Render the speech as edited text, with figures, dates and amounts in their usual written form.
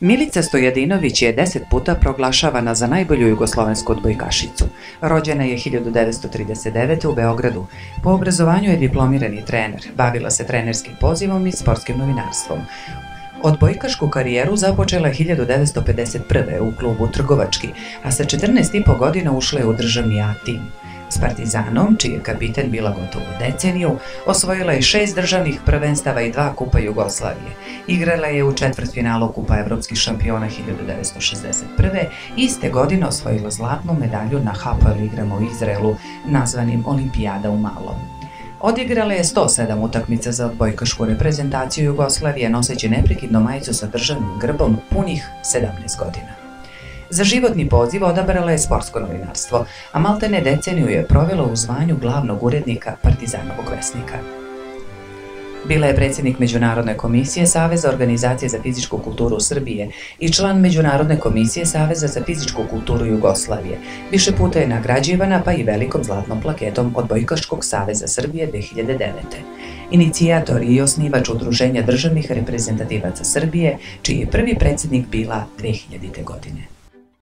Milica Stojadinović je 10 puta proglašavana za najbolju jugoslovensku odbojkašicu. Rođena je 1939. u Beogradu. Po obrazovanju je diplomirani trener. Bavila se trenerskim pozivom i sportskim novinarstvom. Odbojkašku karijeru započela je 1951. u klubu Trgovački, a sa 14,5 godina ušla je u državni A tim. S Partizanom, čiji je kapiten bila gotovo deceniju, osvojila je 6 državnih prvenstava i 2 kupa Jugoslavije. Igrala je u četvrtfinalu Kupa evropskih šampiona 1961. Iste godine osvojila zlatnu medalju na Hapoel igrama u Izraelu, nazvanim Olimpijada u malom. Odigrala je 107 utakmica za odbojkašku reprezentaciju Jugoslavije, noseći neprekidno majicu sa državnim grbom punih 17 godina. Za životni poziv odabrala je sportsko novinarstvo, a maltene deceniju je provela u zvanju glavnog urednika Partizanovog vesnika. Bila je predsjednik Međunarodne komisije Saveza organizacije za fizičku kulturu Srbije i član Međunarodne komisije Saveza za fizičku kulturu Jugoslavije. Više puta je nagrađivana, pa i velikom zlatnom plaketom Odbojkaškog saveza Srbije 2009. Inicijator i osnivač Udruženja državnih reprezentativaca Srbije, čiji je prvi predsjednik bila 2000. godine.